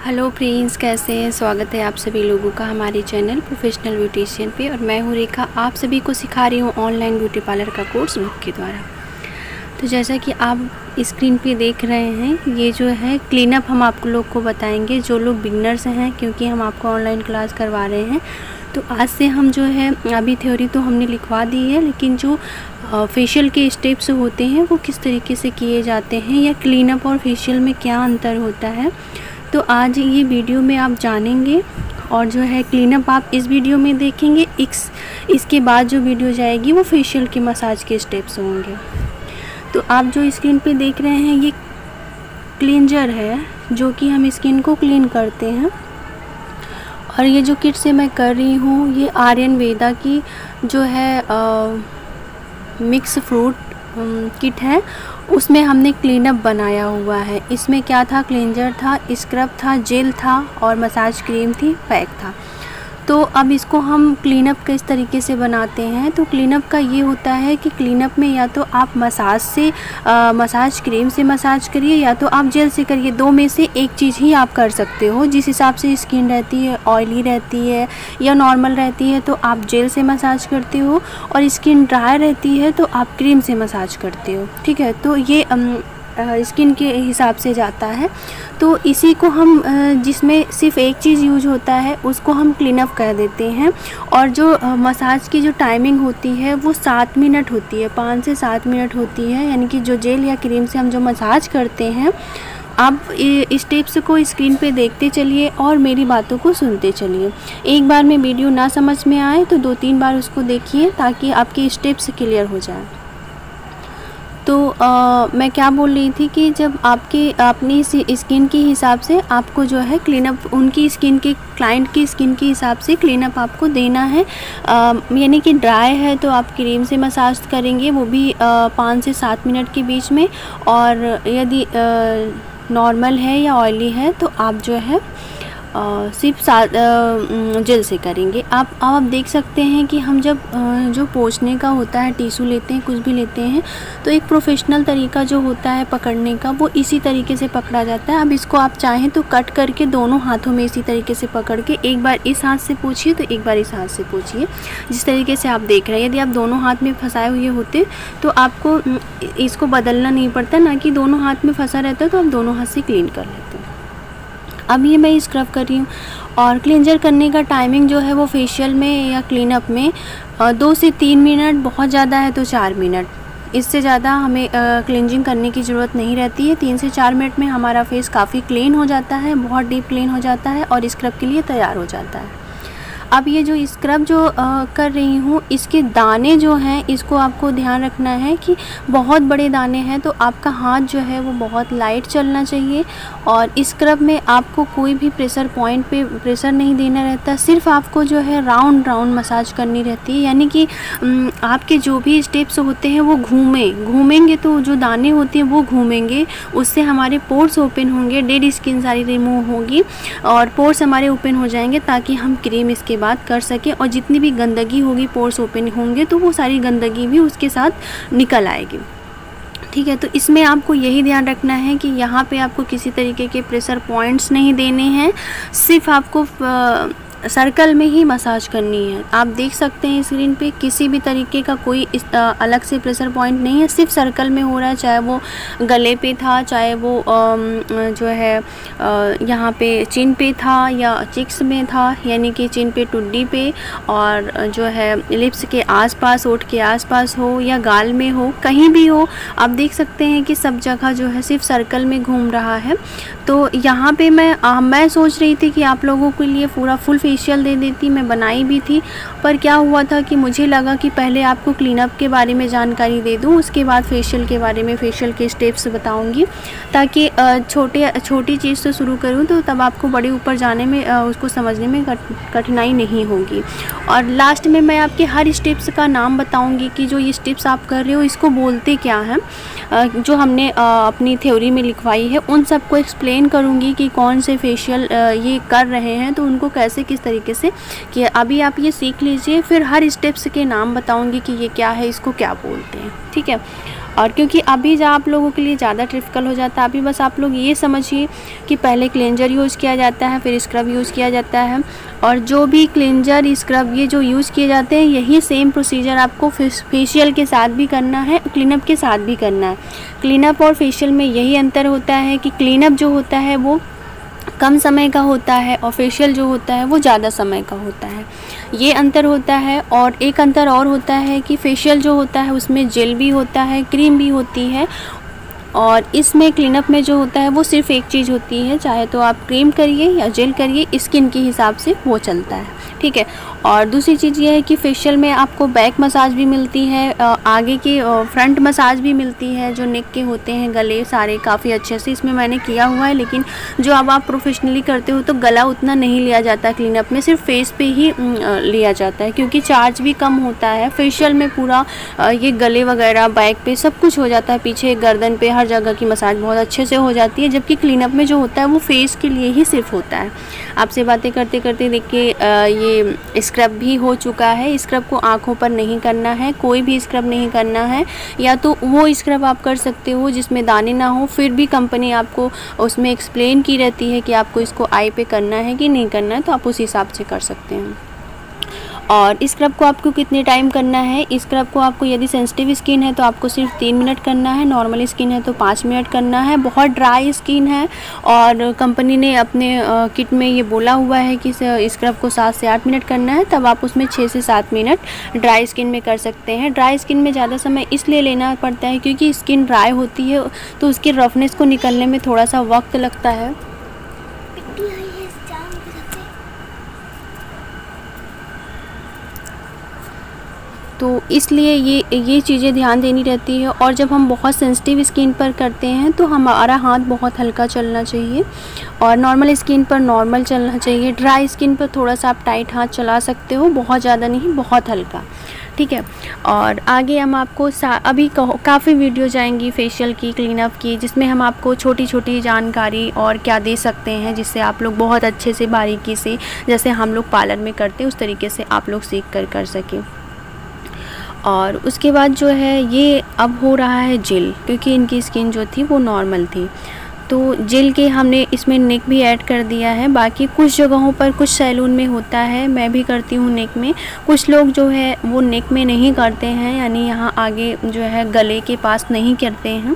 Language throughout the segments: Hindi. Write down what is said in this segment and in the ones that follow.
हेलो फ्रेंड्स, कैसे हैं। स्वागत है आप सभी लोगों का हमारे चैनल प्रोफेशनल ब्यूटिशियन पे। और मैं हूँ रेखा, आप सभी को सिखा रही हूँ ऑनलाइन ब्यूटी पार्लर का कोर्स बुक के द्वारा। तो जैसा कि आप स्क्रीन पे देख रहे हैं, ये जो है क्लीनअप हम आप लोग को बताएंगे जो लोग बिगनर्स हैं, क्योंकि हम आपको ऑनलाइन क्लास करवा रहे हैं। तो आज से हम जो है, अभी थ्योरी तो हमने लिखवा दी है, लेकिन जो फेशियल के स्टेप्स होते हैं वो किस तरीके से किए जाते हैं, या क्लीनअप और फेशियल में क्या अंतर होता है, तो आज ये वीडियो में आप जानेंगे। और जो है क्लीनअप आप इस वीडियो में देखेंगे, इसके बाद जो वीडियो जाएगी वो फेशियल के मसाज के स्टेप्स होंगे। तो आप जो स्क्रीन पे देख रहे हैं, ये क्लींजर है जो कि हम स्किन को क्लीन करते हैं। और ये जो किट से मैं कर रही हूँ, ये आर्यन वेदा की जो है मिक्स फ्रूट किट है, उसमें हमने क्लीनअप बनाया हुआ है। इसमें क्या था, क्लींजर था, स्क्रब था, जेल था और मसाज क्रीम थी, पैक था। तो अब इसको हम क्लीनअप किस तरीके से बनाते हैं, तो क्लीनअप का ये होता है कि क्लीनअप में या तो आप मसाज क्रीम से मसाज करिए, या तो आप जेल से करिए। दो में से एक चीज़ ही आप कर सकते हो। जिस हिसाब से स्किन रहती है, ऑयली रहती है या नॉर्मल रहती है, तो आप जेल से मसाज करते हो, और स्किन ड्राई रहती है तो आप क्रीम से मसाज करते हो। ठीक है, तो ये स्किन के हिसाब से जाता है। तो इसी को हम जिसमें सिर्फ एक चीज़ यूज होता है उसको हम क्लीनअप कह देते हैं। और जो मसाज की जो टाइमिंग होती है वो 7 मिनट होती है, 5 से 7 मिनट होती है। यानी कि जो जेल या क्रीम से हम जो मसाज करते हैं, आप स्टेप्स को स्क्रीन पे देखते चलिए और मेरी बातों को सुनते चलिए। एक बार में वीडियो ना समझ में आए तो 2-3 बार उसको देखिए, ताकि आपके स्टेप्स क्लियर हो जाए। तो मैं क्या बोल रही थी कि जब अपनी स्किन के हिसाब से आपको जो है क्लीनअप, उनकी स्किन के, क्लाइंट की स्किन के हिसाब से क्लीनअप आपको देना है। यानी कि ड्राई है तो आप क्रीम से मसाज करेंगे, वो भी 5 से 7 मिनट के बीच में। और यदि नॉर्मल है या ऑयली है तो आप जो है सिर्फ जेल से करेंगे। आप देख सकते हैं कि हम जब जो पोंछने का होता है, टिश्यू लेते हैं, कुछ भी लेते हैं, तो एक प्रोफेशनल तरीका जो होता है पकड़ने का, वो इसी तरीके से पकड़ा जाता है। अब इसको आप चाहें तो कट करके दोनों हाथों में इसी तरीके से पकड़ के एक बार इस हाथ से पोंछिए तो एक बार इस हाथ से पोंछिए, जिस तरीके से आप देख रहे हैं। यदि आप दोनों हाथ में फंसाए हुए होते तो आपको इसको बदलना नहीं पड़ता, ना कि दोनों हाथ में फंसा रहता तो आप दोनों हाथ से क्लीन कर लेते। अब ये मैं स्क्रब कर रही हूँ। और क्लींजर करने का टाइमिंग जो है वो फेशियल में या क्लीनअप में 2 से 3 मिनट, बहुत ज़्यादा है तो 4 मिनट। इससे ज़्यादा हमें क्लींजिंग करने की ज़रूरत नहीं रहती है। 3 से 4 मिनट में हमारा फेस काफ़ी क्लीन हो जाता है, बहुत डीप क्लीन हो जाता है और स्क्रब के लिए तैयार हो जाता है। अब ये जो स्क्रब जो कर रही हूँ, इसके दाने जो हैं, इसको आपको ध्यान रखना है कि बहुत बड़े दाने हैं तो आपका हाथ जो है वो बहुत लाइट चलना चाहिए। और स्क्रब में आपको कोई भी प्रेशर पॉइंट पे प्रेशर नहीं देना रहता, सिर्फ आपको जो है राउंड मसाज करनी रहती है। यानी कि आपके जो भी स्टेप्स होते हैं वो घूमेंगे तो जो दाने होते हैं वो घूमेंगे, उससे हमारे पोर्स ओपन होंगे, डेड स्किन सारी रिमूव होगी और पोर्स हमारे ओपन हो जाएंगे, ताकि हम क्रीम इसके बात कर सके। और जितनी भी गंदगी होगी, पोर्स ओपन होंगे तो वो सारी गंदगी भी उसके साथ निकल आएगी। ठीक है, तो इसमें आपको यही ध्यान रखना है कि यहाँ पे आपको किसी तरीके के प्रेशर पॉइंट्स नहीं देने हैं, सिर्फ आपको सर्कल में ही मसाज करनी है। आप देख सकते हैं स्क्रीन पे, किसी भी तरीके का कोई अलग से प्रेशर पॉइंट नहीं है, सिर्फ सर्कल में हो रहा है। चाहे वो गले पे था, चाहे वो जो है यहाँ पे चिन पे था या चिक्स में था, यानी कि चिन पे, टुड्डी पे, और जो है लिप्स के आसपास, ओठ के आसपास हो या गाल में हो, कहीं भी हो, आप देख सकते हैं कि सब जगह जो है सिर्फ सर्कल में घूम रहा है। तो यहाँ पे मैं सोच रही थी कि आप लोगों के लिए पूरा फुल फेशियल दे देती, मैं बनाई भी थी। पर क्या हुआ था कि मुझे लगा कि पहले आपको क्लीनअप के बारे में जानकारी दे दूं, उसके बाद फेशियल के बारे में, फेशियल के स्टेप्स बताऊंगी, ताकि छोटी चीज़ से शुरू करूं तो तब आपको बड़े ऊपर जाने में, उसको समझने में कठिनाई नहीं होगी। और लास्ट में मैं आपके हर स्टेप्स का नाम बताऊंगी कि जो ये स्टेप्स आप कर रहे हो इसको बोलते क्या हैं, जो हमने अपनी थ्योरी में लिखवाई है, उन सबको एक्सप्लेन करूँगी कि कौन से फेशियल ये कर रहे हैं तो उनको कैसे, किस तरीके से कि अभी आप ये सीख लीजिए, फिर हर स्टेप्स के नाम बताऊंगी कि ये क्या है, इसको क्या बोलते हैं। ठीक है, और क्योंकि अभी जहाँ आप लोगों के लिए ज़्यादा डिफ़िकल्ट हो जाता है, अभी बस आप लोग ये समझिए कि पहले क्लेंजर यूज़ किया जाता है, फिर स्क्रब यूज़ किया जाता है, और जो भी क्लेंजर स्क्रब ये जो यूज़ किए जाते हैं, यही सेम प्रोसीजर आपको फेशियल के साथ भी करना है, क्लीनअप के साथ भी करना है। क्लीनअप और फेशियल में यही अंतर होता है कि क्लीनअप जो होता है वो कम समय का होता है और फेशियल जो होता है वो ज़्यादा समय का होता है, ये अंतर होता है। और एक अंतर और होता है कि फेशियल जो होता है उसमें जेल भी होता है, क्रीम भी होती है, और इसमें क्लीनअप में जो होता है वो सिर्फ एक चीज़ होती है, चाहे तो आप क्रीम करिए या जेल करिए, स्किन के हिसाब से वो चलता है, ठीक है। और दूसरी चीज़ ये है कि फेशियल में आपको बैक मसाज भी मिलती है, आगे की फ्रंट मसाज भी मिलती है, जो नेक के होते हैं गले सारे काफ़ी अच्छे से इसमें मैंने किया हुआ है। लेकिन जो अब आप प्रोफेशनली करते हो तो गला उतना नहीं लिया जाता क्लीनअप में, सिर्फ फेस पे ही लिया जाता है, क्योंकि चार्ज भी कम होता है। फेशियल में पूरा ये गले वगैरह बैक पे सब कुछ हो जाता है, पीछे गर्दन पे हर जगह की मसाज बहुत अच्छे से हो जाती है, जबकि क्लीनअप में जो होता है वो फेस के लिए ही सिर्फ होता है। आपसे बातें करते करते देखिए ये स्क्रब भी हो चुका है। स्क्रब को आँखों पर नहीं करना है, कोई भी स्क्रब नहीं करना है, या तो वो स्क्रब आप कर सकते हो जिसमें दाने ना हो, फिर भी कंपनी आपको उसमें एक्सप्लेन की रहती है कि आपको इसको आई पे करना है कि नहीं करना है, तो आप उस हिसाब से कर सकते हैं। और स्क्रब को आपको कितने टाइम करना है, स्क्रब को आपको यदि सेंसिटिव स्किन है तो आपको सिर्फ 3 मिनट करना है, नॉर्मल स्किन है तो 5 मिनट करना है। बहुत ड्राई स्किन है और कंपनी ने अपने किट में ये बोला हुआ है कि स्क्रब को 7 से 8 मिनट करना है, तब आप उसमें 6 से 7 मिनट ड्राई स्किन में कर सकते हैं। ड्राई स्किन में ज़्यादा समय इसलिए लेना पड़ता है क्योंकि स्किन ड्राई होती है तो उसकी रफनेस को निकलने में थोड़ा सा वक्त लगता है। तो इसलिए ये चीज़ें ध्यान देनी रहती है। और जब हम बहुत सेंसिटिव स्किन पर करते हैं तो हमारा हाथ बहुत हल्का चलना चाहिए, और नॉर्मल स्किन पर नॉर्मल चलना चाहिए। ड्राई स्किन पर थोड़ा सा आप टाइट हाथ चला सकते हो, बहुत ज़्यादा नहीं, बहुत हल्का, ठीक है। और आगे हम आपको अभी काफ़ी वीडियो जाएंगी फेशियल की, क्लीनअप की, जिसमें हम आपको छोटी छोटी जानकारी और क्या दे सकते हैं जिससे आप लोग बहुत अच्छे से बारीकी से, जैसे हम लोग पार्लर में करते हैं उस तरीके से आप लोग सीख कर सकें। और उसके बाद जो है ये अब हो रहा है जेल, क्योंकि इनकी स्किन जो थी वो नॉर्मल थी, तो जेल के हमने इसमें नेक भी ऐड कर दिया है। बाकी कुछ जगहों पर कुछ सैलून में होता है, मैं भी करती हूँ नेक में, कुछ लोग जो है वो नेक में नहीं करते हैं, यानी यहाँ आगे जो है गले के पास नहीं करते हैं।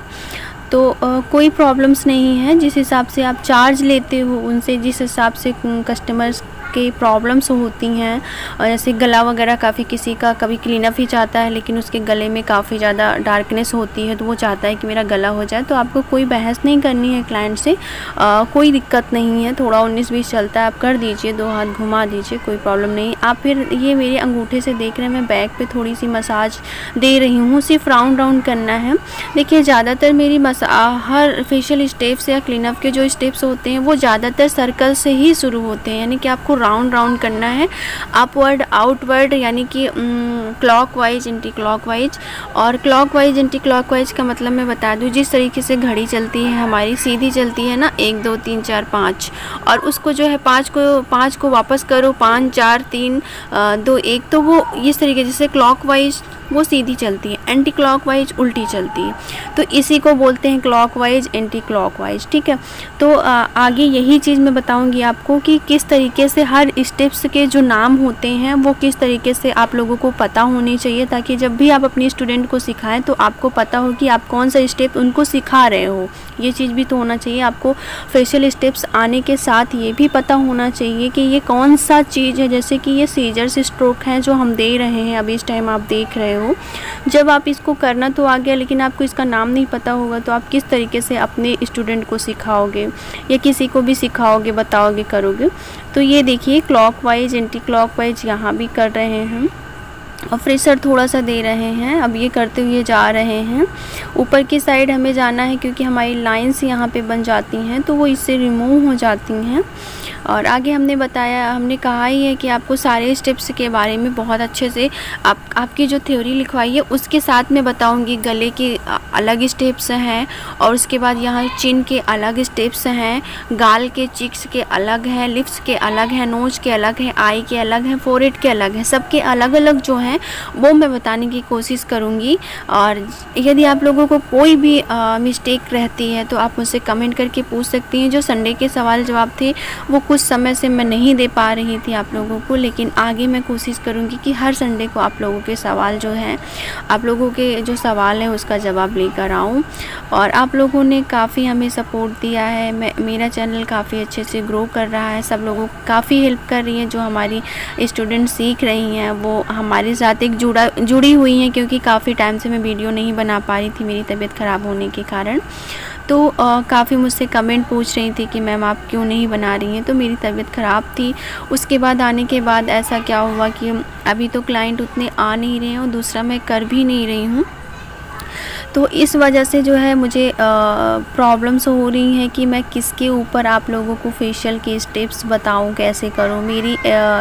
तो कोई प्रॉब्लम्स नहीं है, जिस हिसाब से आप चार्ज लेते हो उनसे, जिस हिसाब से कस्टमर्स के प्रॉब्लम्स होती हैं, और जैसे गला वगैरह काफ़ी किसी का कभी क्लीनअप ही चाहता है लेकिन उसके गले में काफ़ी ज़्यादा डार्कनेस होती है, तो वो चाहता है कि मेरा गला हो जाए, तो आपको कोई बहस नहीं करनी है क्लाइंट से, कोई दिक्कत नहीं है। थोड़ा 19-20 चलता है, आप कर दीजिए, 2 हाथ घुमा दीजिए, कोई प्रॉब्लम नहीं। आप फिर ये मेरे अंगूठे से देख रहे हैं, मैं बैक पे थोड़ी सी मसाज दे रही हूँ, सिर्फ राउंड करना है। देखिए ज़्यादातर मेरी हर फेशियल स्टेप्स या क्लीनअप के जो स्टेप्स होते हैं वो ज़्यादातर सर्कल से ही शुरू होते हैं, यानी कि आपको राउंड करना है, अपवर्ड आउटवर्ड, यानी कि क्लॉकवाइज एंटी क्लॉकवाइज। और क्लॉकवाइज एंटी क्लॉकवाइज का मतलब मैं बता दूं, जिस तरीके से घड़ी चलती है हमारी, सीधी चलती है ना, 1 2 3 4 5, और उसको जो है 5 को वापस करो, 5 4 3 2 1, तो वो इस तरीके जैसे क्लॉकवाइज वो सीधी चलती है, एंटी क्लॉकवाइज उल्टी चलती है, तो इसी को बोलते हैं क्लॉकवाइज एंटी क्लॉकवाइज, ठीक है। तो आगे यही चीज़ मैं बताऊंगी आपको कि किस तरीके से हर स्टेप्स के जो नाम होते हैं वो किस तरीके से आप लोगों को पता होनी चाहिए, ताकि जब भी आप अपने स्टूडेंट को सिखाएं तो आपको पता हो कि आप कौन सा स्टेप उनको सिखा रहे हो। ये चीज़ भी तो होना चाहिए आपको। फेशियल स्टेप्स आने के साथ ये भी पता होना चाहिए कि ये कौन सा चीज़ है, जैसे कि ये सीजर्स स्ट्रोक हैं जो हम दे रहे हैं अभी इस टाइम आप देख रहे हो। जब आप इसको करना तो आ गया, लेकिन आपको इसका नाम नहीं पता होगा तो आप किस तरीके से अपने स्टूडेंट को सिखाओगे या किसी को भी सिखाओगे, बताओगे, करोगे। तो ये देखिए क्लॉकवाइज एंटी क्लॉकवाइज यहाँ भी कर रहे हैं, और प्रेशर थोड़ा सा दे रहे हैं, अब ये करते हुए जा रहे हैं। ऊपर की साइड हमें जाना है क्योंकि हमारी लाइंस यहाँ पे बन जाती हैं तो वो इससे रिमूव हो जाती हैं। और आगे हमने कहा ही है कि आपको सारे स्टेप्स के बारे में बहुत अच्छे से आपकी जो थ्योरी लिखवाई है उसके साथ में बताऊंगी। गले के अलग स्टेप्स हैं, और उसके बाद यहाँ चिन के अलग स्टेप्स हैं, गाल के चिक्स के अलग हैं, लिप्स के अलग हैं, नोज के अलग हैं, आई के अलग हैं, फोरहेड के अलग हैं, सबके अलग अलग जो है हैं वो मैं बताने की कोशिश करूँगी। और यदि आप लोगों को कोई भी मिस्टेक रहती है तो आप मुझसे कमेंट करके पूछ सकती हैं। जो संडे के सवाल जवाब थे वो कुछ समय से मैं नहीं दे पा रही थी आप लोगों को, लेकिन आगे मैं कोशिश करूँगी कि हर संडे को आप लोगों के सवाल जो हैं, आप लोगों के जो सवाल हैं उसका जवाब लेकर आऊँ। और आप लोगों ने काफ़ी हमें सपोर्ट दिया है, मेरा चैनल काफ़ी अच्छे से ग्रो कर रहा है, सब लोगों को काफ़ी हेल्प कर रही हैं। जो हमारी स्टूडेंट सीख रही हैं वो हमारे साथ एक जुड़ी हुई हैं, क्योंकि काफ़ी टाइम से मैं वीडियो नहीं बना पा रही थी मेरी तबीयत ख़राब होने के कारण। तो काफ़ी मुझसे कमेंट पूछ रही थी कि मैम आप क्यों नहीं बना रही हैं। तो मेरी तबीयत ख़राब थी, उसके बाद आने के बाद ऐसा क्या हुआ कि अभी तो क्लाइंट उतने आ नहीं रहे हैं और दूसरा मैं कर भी नहीं रही हूँ। तो इस वजह से जो है मुझे प्रॉब्लम्स हो रही हैं कि मैं किसके ऊपर आप लोगों को फेशियल के स्टेप्स बताऊं, कैसे करूं। मेरी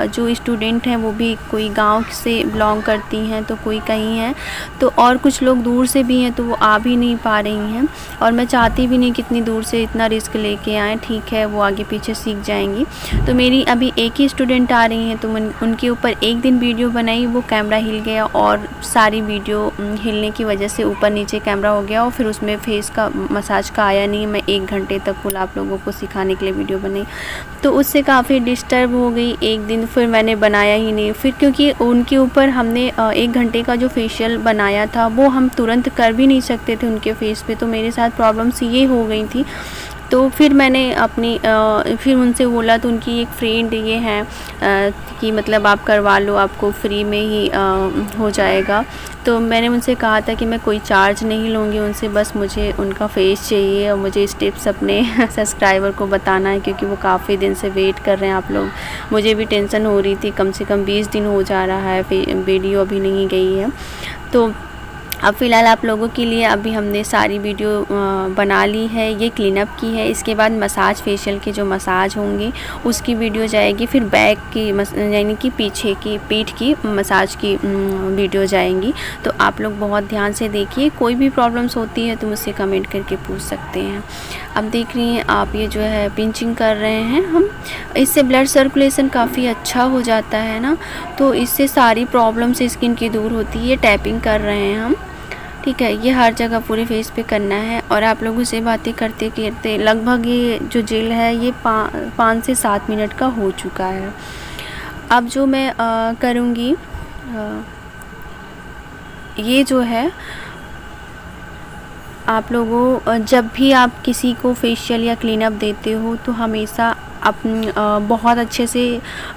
जो स्टूडेंट हैं वो भी कोई गांव से बिलोंग करती हैं तो कोई कहीं हैं, तो और कुछ लोग दूर से भी हैं तो वो आ भी नहीं पा रही हैं। और मैं चाहती भी नहीं कि इतनी दूर से इतना रिस्क लेके आएँ, ठीक है वो आगे पीछे सीख जाएंगी। तो मेरी अभी एक ही स्टूडेंट आ रही हैं तो मैं उनके ऊपर एक दिन वीडियो बनाई, वो कैमरा हिल गया और सारी वीडियो हिलने की वजह से ऊपर नीचे कैमरा हो गया और फिर उसमें फेस का मसाज का आया नहीं। मैं 1 घंटे तक फुल आप लोगों को सिखाने के लिए वीडियो बनाई, तो उससे काफ़ी डिस्टर्ब हो गई एक दिन, फिर मैंने बनाया ही नहीं। फिर क्योंकि उनके ऊपर हमने 1 घंटे का जो फेशियल बनाया था वो हम तुरंत कर भी नहीं सकते थे उनके फेस पे, तो मेरे साथ प्रॉब्लम्स ये हो गई थी। तो फिर मैंने अपनी फिर उनसे बोला, तो उनकी एक फ्रेंड ये हैं कि मतलब आप करवा लो, आपको फ्री में ही हो जाएगा। तो मैंने उनसे कहा था कि मैं कोई चार्ज नहीं लूँगी उनसे, बस मुझे उनका फेस चाहिए और मुझे स्टेप्स अपने सब्सक्राइबर को बताना है, क्योंकि वो काफ़ी दिन से वेट कर रहे हैं आप लोग। मुझे भी टेंशन हो रही थी, कम से कम 20 दिन हो जा रहा है वीडियो अभी नहीं गई है। तो अब फ़िलहाल आप लोगों के लिए अभी हमने सारी वीडियो बना ली है, ये क्लीनअप की है। इसके बाद मसाज फेशियल के जो मसाज होंगे उसकी वीडियो जाएगी, फिर बैक की यानी कि पीछे की पीठ की मसाज की वीडियो जाएंगी। तो आप लोग बहुत ध्यान से देखिए, कोई भी प्रॉब्लम्स होती है तो मुझसे कमेंट करके पूछ सकते हैं। अब देख रही हैं आप, ये जो है पिंचिंग कर रहे हैं हम, इससे ब्लड सर्कुलेशन काफ़ी अच्छा हो जाता है ना, तो इससे सारी प्रॉब्लम्स स्किन की दूर होती है। टैपिंग कर रहे हैं हम, ठीक है, ये हर जगह पूरे फेस पे करना है। और आप लोगों से बातें करते करते लगभग ये जो जेल है ये 5 से 7 मिनट का हो चुका है। अब जो मैं करूँगी, ये जो है आप लोगों जब भी आप किसी को फेशियल या क्लीनअप देते हो तो हमेशा अपनी बहुत अच्छे से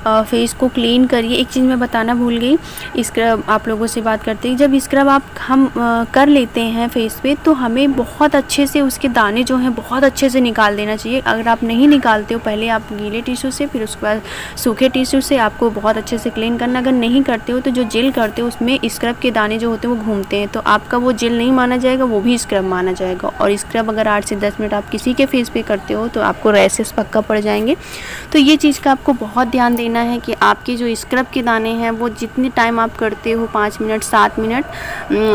फेस को क्लीन करिए। एक चीज़ मैं बताना भूल गई, स्क्रब आप लोगों से बात करते हैं, जब स्क्रब हम कर लेते हैं फेस पे तो हमें बहुत अच्छे से उसके दाने जो हैं बहुत अच्छे से निकाल देना चाहिए। अगर आप नहीं निकालते हो, पहले आप गीले टिश्यू से, फिर उसके बाद सूखे टिश्यू से आपको बहुत अच्छे से क्लीन करना। अगर नहीं करते हो तो जो जेल करते हो उसमें स्क्रब के दाने जो होते हैं वो घूमते हैं, तो आपका वो जेल नहीं माना जाएगा, वो भी स्क्रब माना जाएगा। और स्क्रब अगर 8 से 10 मिनट आप किसी के फेस पे करते हो तो आपको रैशेस पक्का पड़ जाएंगे। तो ये चीज़ का आपको बहुत ध्यान देना है कि आपके जो स्क्रब के दाने हैं वो जितने टाइम आप करते हो, 5 मिनट, 7 मिनट,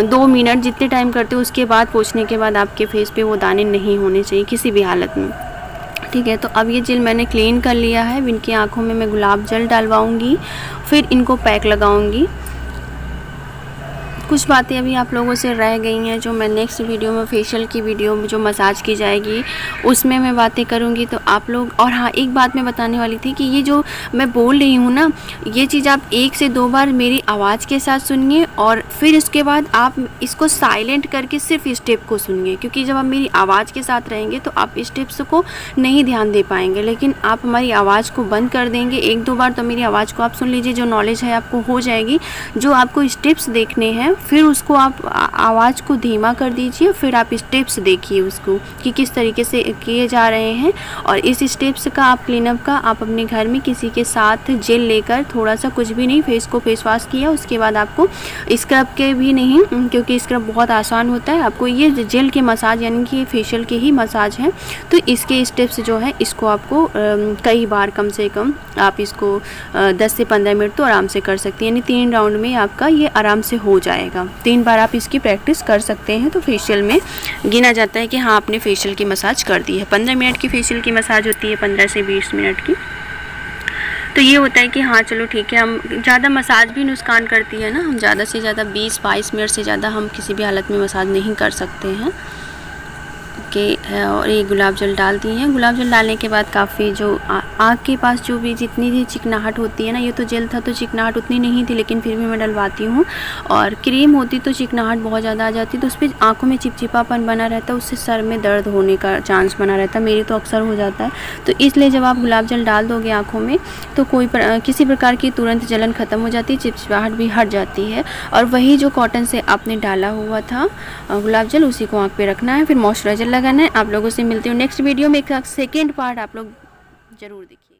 2 मिनट, जितने टाइम करते हो उसके बाद पोंछने के बाद आपके फेस पे वो दाने नहीं होने चाहिए किसी भी हालत में, ठीक है। तो अब ये जेल मैंने क्लीन कर लिया है। इनकी आँखों में मैं गुलाब जल डलवाऊँगी, फिर इनको पैक लगाऊँगी। कुछ बातें अभी आप लोगों से रह गई हैं जो मैं नेक्स्ट वीडियो में, फेशियल की वीडियो में जो मसाज की जाएगी उसमें मैं बातें करूंगी। तो आप लोग, और हाँ एक बात मैं बताने वाली थी कि ये जो मैं बोल रही हूँ ना, ये चीज़ आप 1 से 2 बार मेरी आवाज़ के साथ सुनिए और फिर इसके बाद आप इसको साइलेंट करके सिर्फ स्टेप को सुनिए, क्योंकि जब आप मेरी आवाज़ के साथ रहेंगे तो आप स्टेप्स को नहीं ध्यान दे पाएंगे। लेकिन आप हमारी आवाज़ को बंद कर देंगे 1-2 बार तो मेरी आवाज़ को आप सुन लीजिए, जो नॉलेज है आपको हो जाएगी। जो आपको स्टेप्स देखने हैं फिर उसको आप आवाज़ को धीमा कर दीजिए, फिर आप स्टेप्स देखिए उसको कि किस तरीके से किए जा रहे हैं। और इस स्टेप्स का आप क्लीनअप का आप अपने घर में किसी के साथ जेल लेकर, थोड़ा सा कुछ भी नहीं, फेस को फेस वॉश किया, उसके बाद आपको स्क्रब के भी नहीं, क्योंकि स्क्रब बहुत आसान होता है, आपको ये जेल के मसाज यानी कि फेशियल के ही मसाज हैं। तो इसके स्टेप्स जो है इसको आपको कई बार, कम से कम आप इसको 10 से 15 मिनट तो आराम से कर सकती हैं, यानी 3 राउंड में आपका ये आराम से हो जाएगा। 3 बार आप इसकी प्रैक्टिस कर सकते हैं तो फेशियल में गिना जाता है कि हाँ आपने फेशियल की मसाज कर दी है। 15 मिनट की फेशियल की मसाज होती है, 15 से 20 मिनट की। तो ये होता है कि हाँ चलो ठीक है, हम ज़्यादा मसाज भी नुकसान करती है ना, हम ज़्यादा से ज़्यादा 20-22 मिनट से ज़्यादा हम किसी भी हालत में मसाज नहीं कर सकते हैं। ओके, और ये गुलाब जल डाल दिए हैं। गुलाब जल डालने के बाद काफ़ी जो आँख के पास जो भी जितनी भी चिकनाहट होती है ना, ये तो जेल था तो चिकनाहट उतनी नहीं थी, लेकिन फिर भी मैं डलवाती हूँ। और क्रीम होती तो चिकनाहट बहुत ज़्यादा आ जाती, तो उस पर आँखों में चिपचिपापन बना रहता, उससे सर में दर्द होने का चांस बना रहता, मेरे तो अक्सर हो जाता है। तो इसलिए जब आप गुलाब जल डाल दोगे आँखों में तो किसी प्रकार की तुरंत जलन ख़त्म हो जाती है, चिपचिपाहट भी हट जाती है। और वही जो कॉटन से आपने डाला हुआ था गुलाब जल, उसी को आँख पे रखना है, फिर मॉइस्चराइज़र लगाना है। आप लोगों से मिलती हूँ नेक्स्ट वीडियो में। एक सेकेंड पार्ट आप लोग ज़रूर देखिए।